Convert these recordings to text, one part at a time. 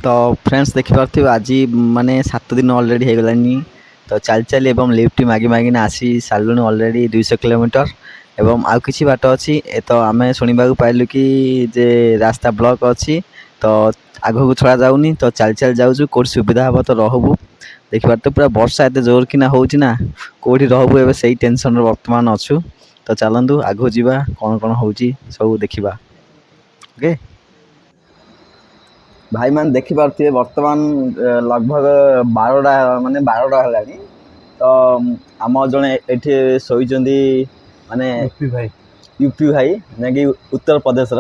तो फ्रेंड्स देखिपे आज माने 7 दिन अलरेडी हो गलानी। तो चल चल एवं लिफ्ट मागी मागी आसी सारू अलरेडी 200 किलोमीटर एवं आउ किछि बाट अच्छी। तो आम शुणा पाइलु कि जे रास्ता ब्लॉक अच्छी तो आग को छड़ा जाऊनी। तो चल चल जाऊँ कौट सुविधा हम तो रहबू देखिए। तो पूरा वर्षा एत जोर कि होना कौटी रहबू एवं से टेंशन बर्तमान अच्छु। तो चलतु आग जावा कौन कौन हो सब देखा। ओके भाई मान देखिपे बर्तमान लगभग 12टा माने 12टा है। तो आम जड़े ये शोचती माने यूपी भाई ना कि उत्तर प्रदेश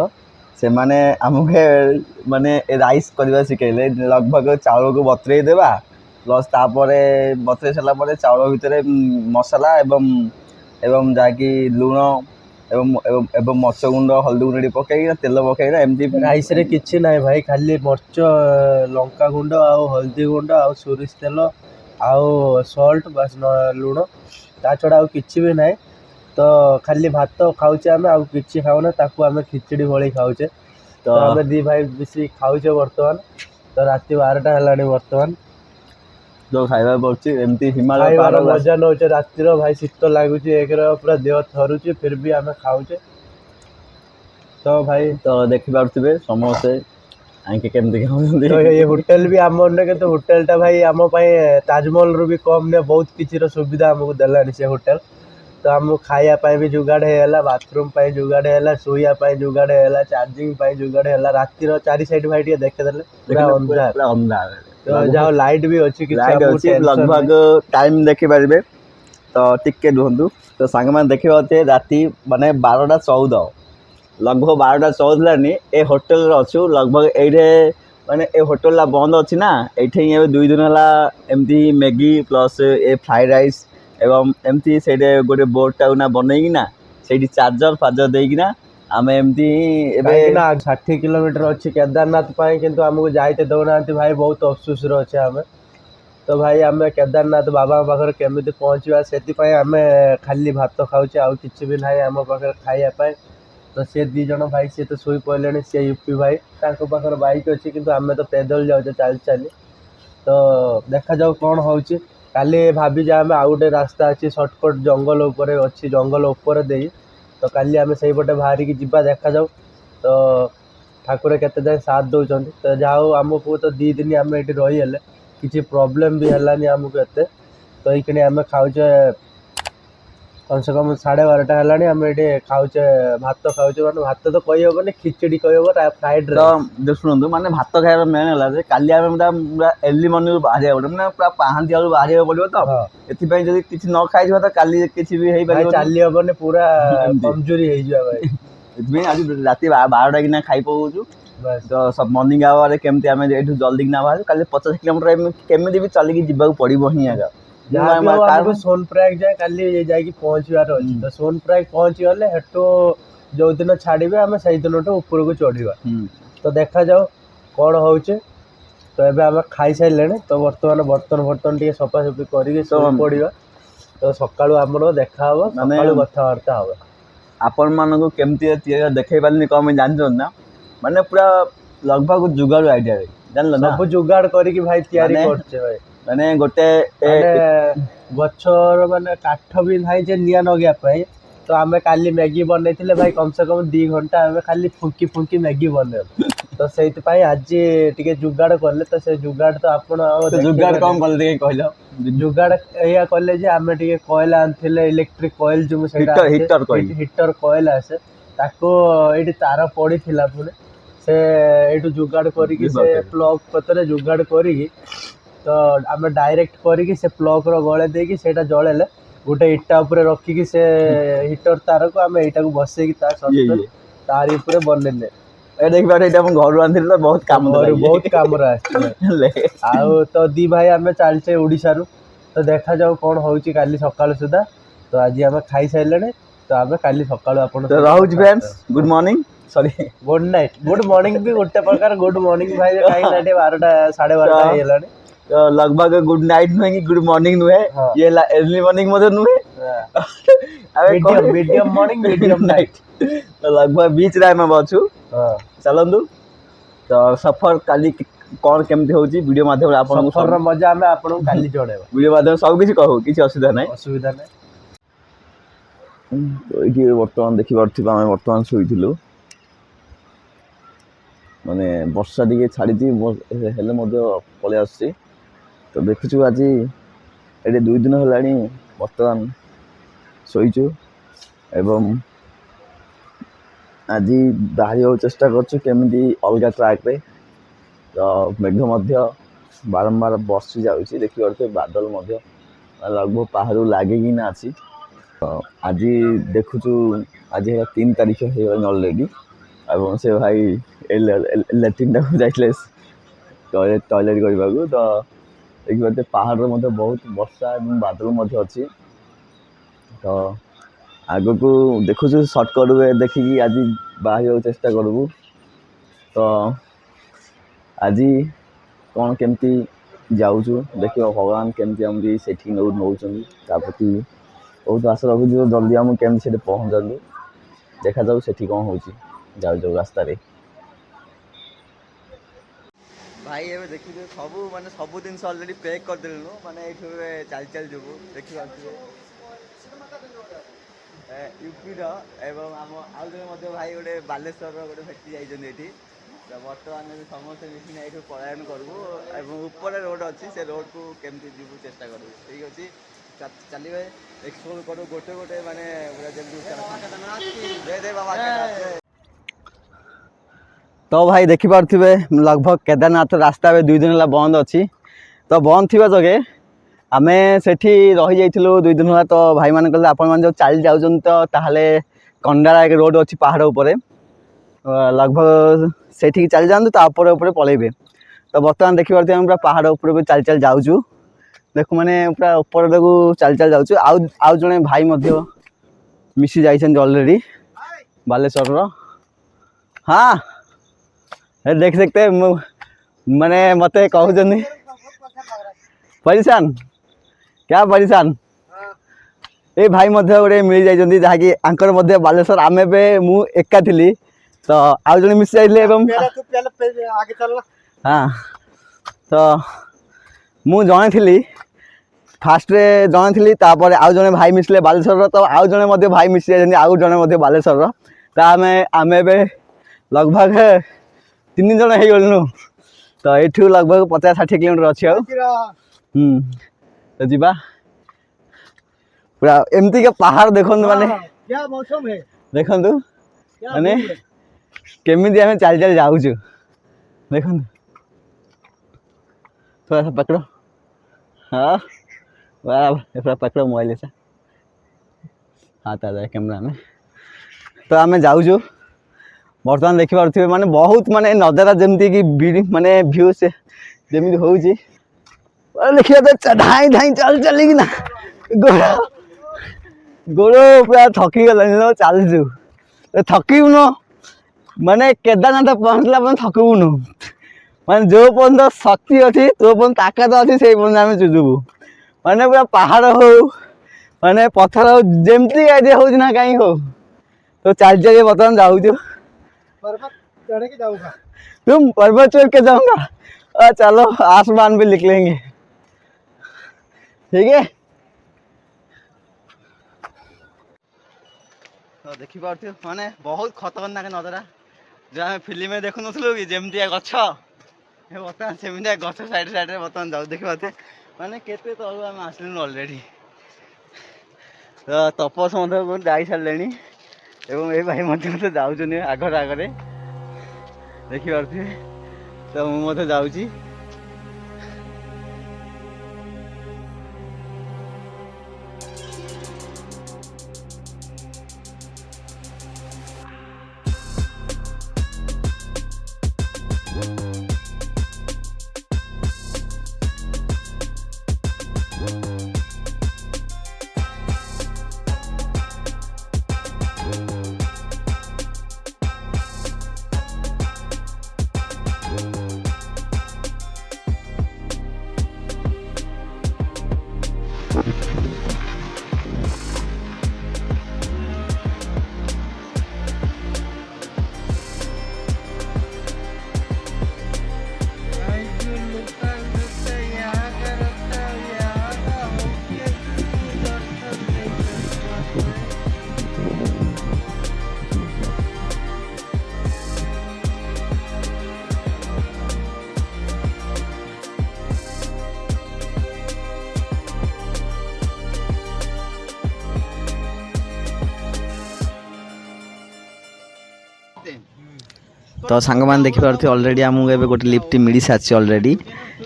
से माने आमके माने राइस करवा शिखेले। लगभग चाउल को बतरे देवा प्लस तापर बतरे सारापर चाउल भितर मसला एवं जाकि लुण एवं मर्च गुंड हल्दी गुंड पकईना तेल पकईना एमती राइस रे किछि ना भाई खाली मर्च लंका गुंड आउ हल्दी गुंड आउ सोरिष तेल आउ सॉल्ट बस लुण ता छड़ा आउ किछि भी नाही। तो खाली भात खाऊचे आमे आउ किछि खाउना ताकू आमे खिचड़ी भଳି खाऊचे। तो आमे दी भाई बेसी खाऊचे वर्तमान। तो राति 12टा हलानी वर्तमान जो खाइबा पड़छि एमती हिमालय खाइबार मजा नौचे रातिर भाई शीत लागुच एक पूरा देह थरुचे फिर भी आमे खाऊचे। तो भाई तो देखि पारुथिबे समोसे आंके केमती खाउछन्ती। तो ये होटल भी आम के तो होटल टा भाई आम ताजमहल रु भी कम ने बहुत किसी सुविधा आमको देलानी से होटल। तो आम खाया भी जुगाड़ है बाथरूम जुगाड़ है शोया जुगाड़ है चार्जिंग जुगाड़ है रातिर 4 साइड भाई देखेदेले पूरा अंधार। तो जहाँ लाइट भी अच्छी लगभग टाइम देखि पारे। तो टिके रुहतु तो सांग मैंने देखिए राति माने 12टा 14 लगभग 12टा 14 ए होटल अच्छु। लगभग ये माने ए होटल बंद अच्छी ना ये 2 दिन है एमती मैगी प्लस ए फ्राइड राइस एवं एमती से गोटे बोर्ड टाइम बनईकिना से चार्जर फार्जर देकिना आम एमती 60 किलोमीटर अच्छी केदारनाथ किंतु आमको जाइते दौना भाई बहुत अफसोस अच्छे आम। तो भाई आम केदारनाथ बाबा पाखे केमी पहुँचा से आम खाली भात खाऊचे आउ कि भी ना आम पाखे खायापी। तो सी 2 जन भाई सी तो शोई पड़े सी यूपी भाई पाखे बाइक अच्छी किंतु आम तो पैदल जाऊे चल चली। तो देखा जाऊ कौन होची काली भाभी आम आउ गोटे रास्ता अच्छी सर्टकट जंगल उपर अच्छी जंगल उपर दे। तो काली आम से पटे बाहर की जीवा देखा जाऊ। तो ठाकुर केते जाए साथ दौरान। तो जाओ आमको तो 2 दिन आम ये रहीगले किसी प्रोब्लेम भी है आमको एत। तो ये आम खाऊचे कम से कम 12:30 है आम ये खाऊचे भात खाऊचे माने भात तो कही हेनी खिचड़ी कह फ्राइड तो शुणु माने भात खाइबा मेन है काली आम पूरा अर्ली मॉर्निंग बाहर पड़े पूरा पाहांती आलू बाहर पड़ो। तो एथिपाई जदि किछि न खाइ तो काली किछि भी हेई पारिबो चली हेबनी पूरा कमजोरी हो जा भाई। एथिपाई आज राति 12टा किना खाइ पहुँचु। तो सब मॉर्निंग आवर केमती आम एठू जल्दी किना बाहर काली 50 किलोमीटर केमी भी चलिकी जीवाक पड़ो ही आगा। सोनप्रयाग जाए काली जाकि पहुँचार अच्छी। तो सोनप्रयाग पहुँची गले हेटू जो दिन छाड़े आम से दिन ऊपर को चढ़ा। तो देखा जाओ कौन हो। तो एबे आम खाई सारे। तो बर्तमान बर्तन फर्तन टे सफासफी कर तो सकाळु आमर देखा कथबार्ता हम आपण मानक केमती देखे पारे कम जान ना माने पूरा लगभग जुगाड़ आइडिया जान सब जुगाड़ करी भाई तैयारी करछे भाई। माने गोटे गछर माने काठ भी नहीं जे निया नगिया पाई। तो आमे काली मैगी बनैथिले भाई कम से कम 2 घंटा आमे खाली फुंकी फुंकी मैगी बने। तो सेति पाई आज टिके जुगाड़ करले। तो से जुगाड़ तो आपण जुगाड़ कम कर दे कहलो जुगाड़ या करले जे आमे टिके कोयल आनथिले इलेक्ट्रिक कोयल जो सेटा हीटर कोयल आसे ताको एटी तार पड़ीथिला पुणे से एटू जुगाड़ करी से प्लग पतरे जुगाड़ करी। तो आम डायरेक्ट करी से प्लग गले देकी सेटा जळेले गोटे इटा ऊपर रखिकी से हीटर तार को आम एटा को बसैकी तार ऊपर बनले देख पारे घर आनी तो बहुत काम आउ। तो 2 भाई आम चलचे ओडिशा रु। तो देखा जाऊ कौन हो काली सकाळ सुधा। तो आज आम खाई सारे। तो आम काली सकाळ आपण Rahul friends good morning sorry good night good morning भी गोटे प्रकार गुड मॉर्निंग भाई कहीं 12टा 12:30 हेलानी। तो लगभग गुड नाइट नुहे कि गुड मॉर्निंग नुहे ये अर्ली मॉर्निंग नुहे मीडियम मॉर्निंग मीडियम नाइट। तो लगभग बीच रे में अच्छु चलतु। तो सफर काली କ'ଣ କେମିତି ହେଉଛି ଭିଡ଼ିଓ ମାଧ୍ୟମରେ ଆପଣଙ୍କୁ ସଫରର ମଜା ଆମେ ଆପଣଙ୍କୁ କାଲି ଜଣେଇବା। ଭିଡ଼ିଓ ମାଧ୍ୟମରେ ସବୁ କିଛି କହୁ, କିଛି ଅସୁବିଧା ନାହିଁ। ଅସୁବିଧା ନାହିଁ। ତ ଏଇଠି ବର୍ତ୍ତମାନ ଦେଖିପାରୁଥିବା ଆମେ ବର୍ତ୍ତମାନ ଶୋଇଥିଲୁ, ମାନେ ବର୍ଷା ଟିକେ ଛାଡ଼ିଛି ହେଲେ ମଧ୍ୟ ପଳେଇ ଆସୁଛି। ତ ଦେଖୁଛୁ ଆଜି ଏଠି 2 ଦିନ ହେଲାଣି ବର୍ତ୍ତମାନ ଶୋଇଛୁ ଏବଂ ଆଜି ବାହାରିବାକୁ ଚେଷ୍ଟା କରୁଛୁ କେମିତି ଅଲଗା ଟ୍ରାକ୍ରେ। ତ ମେଘ ମଧ୍ୟ ବାରମ୍ବାର ବର୍ଷି ଯାଉଛି, ଦେଖିପାରୁଥିବେ ବାଦଲ ମଧ୍ୟ ଲଗଭଗ ପାହାଡ଼କୁ ଲାଗିକିନା ଅଛି। ତ ଆଜି ଦେଖୁଛୁ ଆଜି ହେଲା 3 ତାରିଖ ହେଇଗଲାଣି ଅଲରେଡ଼ି ଏବଂ ସେ ଭାଇ ଲାଟ୍ରିନ୍ଟାକୁ ଯାଇଥିଲେ ଟଏଲେଟ୍ କରିବାକୁ। ତ ଦେଖିପାରୁଥିବେ ପାହାଡ଼ରେ ମଧ୍ୟ ବହୁତ ବର୍ଷା ଏବଂ ବାଦଲ ମଧ୍ୟ ଅଛି। ତ ଆଗକୁ ଦେଖୁଛୁ ସର୍ଟକଟ୍ ୱେ ଦେଖିକି ଆଜି ବାହାରିବାକୁ ଚେଷ୍ଟା କରିବୁ। ତ ଆଜି କ'ଣ କେମିତି ଯାଉଛୁ ଦେଖିବା, ଭଗବାନ କେମିତି ଆମକୁ ସେଠି ନେଉଛନ୍ତି ତା ପ୍ରତି ବହୁତ ଆଶା ରଖୁଛୁ। ଜଲ୍ଦି ଆମକୁ କେମିତି ସେଠି ପହଞ୍ଚନ୍ତୁ, ଦେଖାଯାଉ ସେଠି କ'ଣ ହେଉଛି ଯାଉ ଯାଉ ରାସ୍ତାରେ। ଭାଇ ଏବେ ଦେଖିଥିବେ ସବୁ ମାନେ ସବୁ ଜିନିଷ ଅଲରେଡ଼ି ପ୍ୟାକ୍ କରିଦେଲୁଣୁ, ମାନେ ଏଇଠୁ ଚାଲି ଚାଲି ଯିବୁ। ଦେଖିପାରୁଥିବେ ୟୁପିର ଏବଂ ଆମ ଆଉ ଜଣେ ମଧ୍ୟ ଭାଇ ଗୋଟେ ବାଲେଶ୍ୱରର ଗୋଟେ ଭେଟି ଯାଇଛନ୍ତି ଏଠି। ତ ବର୍ତ୍ତମାନ ସମସ୍ତେ ମିଶିକି ଏଇଠୁ ପଳାୟନ କରିବୁ ଏବଂ ଉପରେ ରୋଡ଼ ଅଛି, ସେ ରୋଡ଼କୁ କେମିତି ଯିବୁ ଚେଷ୍ଟା କରିବୁ। ଠିକ୍ ଅଛି, ଚାଲିବେ ଏକ୍ସପ୍ଲୋର କରୁ ଗୋଟେ ଗୋଟେ ମାନେ ଯେମିତି। ତ ଭାଇ ଦେଖିପାରୁଥିବେ ଲଗଭଗ କେଦାରନାଥ ରାସ୍ତା ଏବେ 2 ଦିନ ହେଲା ବନ୍ଦ ଅଛି। ତ ବନ୍ଦ ଥିବା ଯୋଗେ ଆମେ ସେଠି ରହିଯାଇଥିଲୁ 2 ଦିନ ହେଲା। ତ ଭାଇମାନେ କହିଲେ ଆପଣମାନେ ଯେଉଁ ଚାଲି ଯାଉଛନ୍ତି ତ ତାହେଲେ କଣ୍ଡାଳା ଏକ ରୋଡ଼ ଅଛି ପାହାଡ଼ ଉପରେ, ଲଗଭଗ ସେଇଠିକି ଚାଲି ଯାଆନ୍ତୁ, ତା ଉପରେ ପଳେଇବେ। ତ ବର୍ତ୍ତମାନ ଦେଖିପାରୁଥିବେ ଆମେ ପୁରା ପାହାଡ଼ ଉପରେ ଚାଲି ଚାଲି ଯାଉଛୁ। ଦେଖୁ ମାନେ ପୁରା ଉପରକୁ ଚାଲି ଚାଲି ଯାଉଛୁ। ଆଉ ଜଣେ ଭାଇ ମଧ୍ୟ ମିଶି ଯାଇଛନ୍ତି ଅଲରେଡ଼ି ବାଲେଶ୍ୱରର। ହଁ देख सकते मैंने मत कहते परिशान क्या परिशान ए भाई गोटे मिल जाइए जहाँकि आंकर बालेश्वर आम मु एका थी। तो आउ जड़े मिस जाइए हाँ तो मु जड़े थी फास्ट रे जड़े थी तापर आउ जड़े भाई मिसले बालेश्वर। तो आउ जड़े भाई मिस जाइए आउ जड़े बालेश्वर। तो आम लगभग 3 जन हो गलु। तो यू लगभग 50-60 किलोमीटर अच्छी तो जीवा पूरा एमती के पहाड़ देखो माने देखु माने केमी आम चल चल जाऊँ देख थोड़ा सा पकड़ो। हाँ पूरा पकड़ो मोबाइल से हाथ आ जाए कैमरा में। तो आम जाऊँ बर्तमान देखिपे माने बहुत माने नजारा जमती कि माने भ्यू से जमी हो देखिए तो धाई धाई चल चली ना गोड़ पूरा थकी गला चलचु थकबुन माने केदारनाथ पहुँचला थकबुन माने जो पर्यटन शक्ति अच्छी जो पर्यटन ताकत अच्छी से पर्यटन आम चुजबू माने पूरा पहाड़ हो माने पत्थर हो जमती आइडिया हो ना कहीं हो। तो चल चलिए बर्तमान जाऊँ पर्वत चढ़ के जाऊंगा तुम पर्वत चढ़ के जाऊंगा चलो आसमान भी लिख लेंगे ठीक है। तो देखी पार्थ माने बहुत खतरनाक नजारा जो आम फिल्म में देखु नु कि जमती गछ बर्तमान सेमती गछ साइड साइड बर्तमान जाऊ देखी पार्थ माने केते तलू आम आसलु ऑलरेडी। तो तपस जा सारे एवं ये भाई मत जाऊँ आगर आगे देखिपे। तो मुझे जाऊँगी तो सांग मैंने देखिपे अलरेडी आमको एवं गोटे लिफ्ट मिल सारी अलरेडी।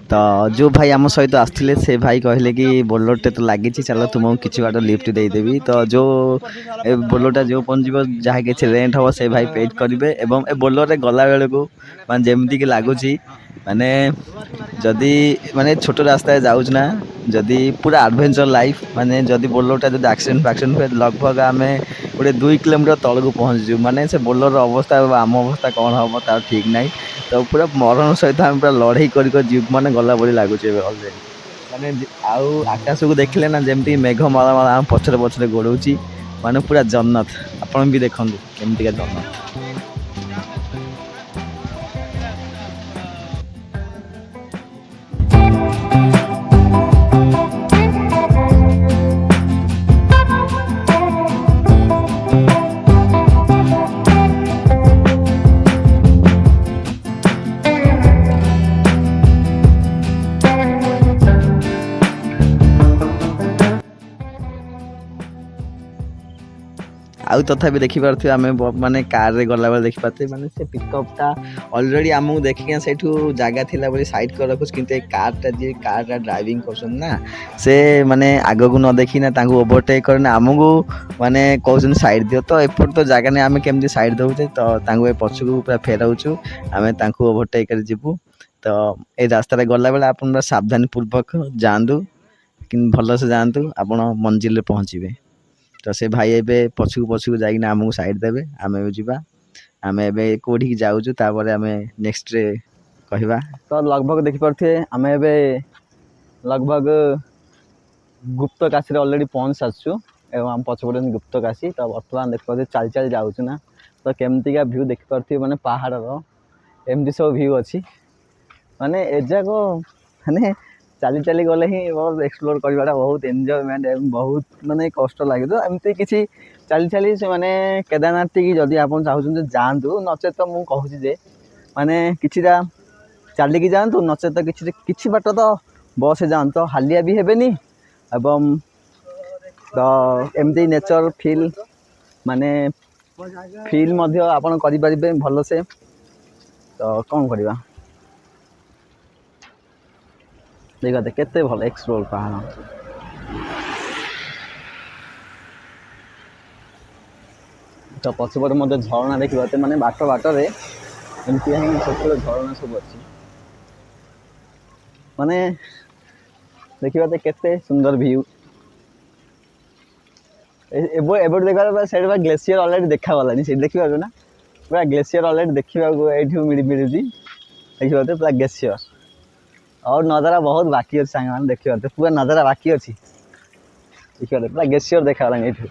तो जो भाई आम सहित आसते से भाई कहले कि बोलोरटे तो लगी चलो तुमको किसी बाट लिफ्ट देदेवी। तो जो बोलोटा जो पहुँच जहाँ कि रेंट हम से भाई पेड करेंगे। एवं ए बोलोरे गला बेलू मान जमीक लगुच माने जदि माने छोट रास्ता जाऊँ ना जदि पूरा एडवेंचर लाइफ माने जदि बोलोटा जो एक्सीडेंट फैक्सीडेंट हुए लगभग आम गोटे 2 किलोमीटर तलक पहुँचू माने से बोलोर अवस्था आम अवस्था कौन हम तार ठीक ना। तो पूरा मरण सहित आम पूरा लड़ाई कर माने गला भली लगुच अलरेडी माने आउ आकाश को देखले ना जमती मेघ माला माला आम पछरे पछरे गोड़ौची माने पूरा जन्नत। आपण भी देखु केमती जन्नत। आउ तथापि देखिपे आम माने कार रे गला बेले देखिपे माने से पिकअपटा अलरेडी आमको देखिए से जगह थिला बोली साइड कर रखुच किंतु कारटा जी कारटा ड्राइविंग करछन ना से माने आगो को न देखी ना तांको ओवरटेक करना आमको माने कहउछन साइड दियो। तो एपट तो जगह ने आम केमती साइड दउचे तो तांको पछकू पूरा फेराउछु आम तांको ओवरटेक कर जीवु। तो ए रास्ता रे गला बेले आपन सावधानी पूर्वक जांदु कि भल से जांतु आपण मंजिल रे पहुँचीबे। तो से भाई एबे पछकू पछकू जाइना आमको साइड देबे आमे जीवा आम ए कौटी जाऊँ तापर आम नेक्स्ट रे कहवा। तो लगभग देखिपे आम ए लगभग गुप्तकाशी अलरेडी पहुँच सारछु एवं आम पछपटे गुप्तकाशी। तो बर्तमान देखिए चल चल जाऊँ ना तो केमती भ्यू देखिपे माने पहाड़ एमती सब भ्यू अच्छी माने एजाक माने चली चली गले ही बहुत एक्सप्लोर करवाटा बहुत एंजॉयमेंट बहुत माने कष्ट लगे। तो एमती किसी चली चली से माने केदारनाथ टी जदि आप चाहते जातु नचे तो मुझे कहूँ जे माने किछिटा चलिकी जातु नचे तो किछि बाट तो बस जातु हालिया भी हेबेनी एवं तो एमती नेचर फील माने फील मध्य आपन करि परिबे भल से। तो कौन करवा देखते केते भल एक्सप्लोर पहाड़। तो पछपटे मध्य झरणा देखिए माने बाट बाटर एमती सब झरणा सब अच्छी माने देखिए केते सुंदर व्यू एबे देखा से ग्लेसीयर अलरेडी देखा गलानी से देखिए ना पूरा ग्लेसीयर अलरेडी देखा मिलूँ देखिए पूरा ग्लेसीयर और नजारा बहुत बाकी अच्छे सांग देखिए पूरा नजारा बाकी अच्छी देखिए पूरा ग्लेसीयर देखा गलानी ये।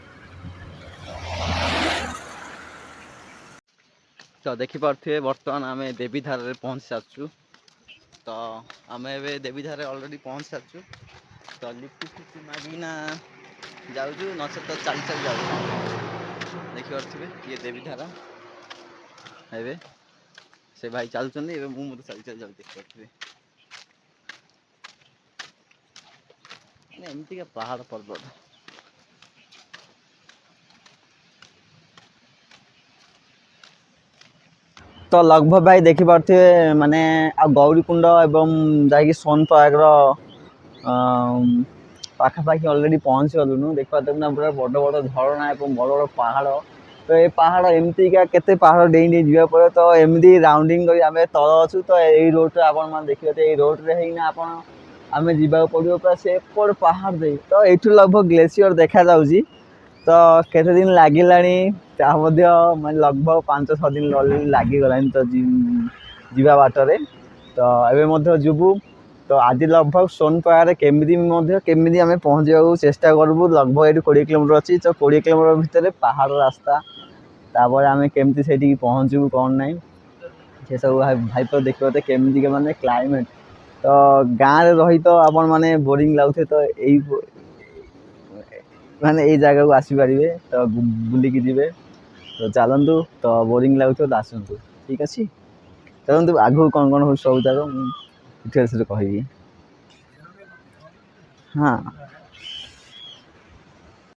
तो देखिपे बर्तमान आम देवीधार रे पहुँच सारछु। तो आम ए देवीधार अलरेडी पहुँच सारछु। तो लिफ्ट फिफ्ट मागिना जाऊँ नचे तो चल चल जाऊँ देखिपे ये देवीधारा ए से भाई चलुँच मुझे चल चल जाऊँ देखिपे एमती का पहाड़ पर्वत। तो लगभग भाई देखिपे माने आ गौरीकुंड एवं जाकि सोनप्रयाग पाखापाखि अलरेडी पहुँच गलुनु देखा ना पूरा बड़ बड़ झरणा एवं बड़ बड़ पहाड़। तो ये पहाड़ एमती का केते पहाड़ डेई डेई जीवा पड़े तो एमती राउंडिंग कर आम तल अच्छु। तो यही रोड आप देखिए ये रोड रे ही आप आम जावाक पड़ो पूरा से पहाड़ दे। तो ये लगभग ग्लेसीयर देखा जाऊँगी। तो केते दिन लगिलानी मैं लगभग 5-6 दिन लगिगला तो जीवा बाटरे। तो एवं जीवु तो आज लगभग सोनप्रयाग केमी आम पहुँचा चेष्टा करूँ लगभग ये 20 किलोमीटर अच्छी। तो 20 किलोमीटर भितर पहाड़ रास्ता तापर आम केमती से पहुँचू कौन ना से सब भाई तो देखते केमती माने क्लाइमेट। तो गाँव में रही तो आपण मैंने बोरिंग लगुए तो यही माने यही जगह को आसीपारे तो बुलिकी जी। तो चलतु तो बोरिंग लगुए तो आसतु ठीक अच्छे चलतु आगू कौन कौन हो सब जगह कहि। हाँ